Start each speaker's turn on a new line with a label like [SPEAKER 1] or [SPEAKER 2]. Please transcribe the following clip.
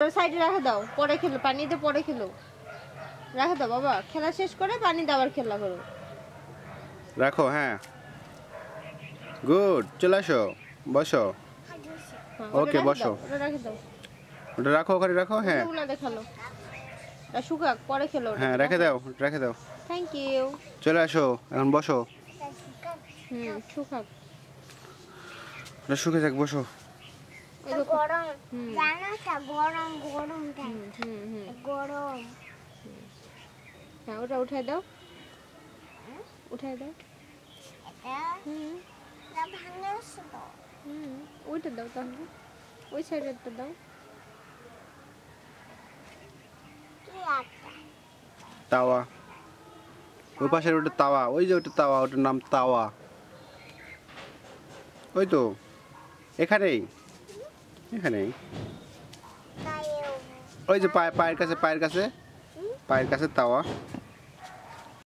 [SPEAKER 1] সাইডে রাখা দাও, পরে খেলো, পানিতে পরে খেলো। রাখা দাও বাবা, খেলা শেষ করে পানিতে আবার খেলা করো।
[SPEAKER 2] রাখো, হ্যাঁ গুড, চলে আসো, বসো। ওকে বসো, ওটা রাখো, ওখানে রাখো। হ্যাঁ
[SPEAKER 1] ওগুলো দেখালো, শুকাক পরে খেলো।
[SPEAKER 2] হ্যাঁ রেখে দাও, রেখে দাও।
[SPEAKER 1] Thank you.
[SPEAKER 2] চলে আসো, এখন বসো।
[SPEAKER 1] শুকাক,
[SPEAKER 2] ওটা শুকে যাক, বসো।
[SPEAKER 3] গরম জানো তো, গরম গরম গরম।
[SPEAKER 1] হ্যাঁ ওটা উঠাই দাও, উঠাই দাও।
[SPEAKER 3] এটা ভাঙছে তো।
[SPEAKER 1] ওইটা দাও তাহলে, ওই সাইডেরটা দাও।
[SPEAKER 3] কি আছে?
[SPEAKER 2] তাওয়া, ওই পাশের ওটা তাওয়া, ওই যে ওটা তাওয়া, ওটার নাম তাওয়া। ওই তো এখানেই, এখানেই, ওই যে পায়ের কাছে, পায়ের কাছে, পায়ের কাছে তাওয়া।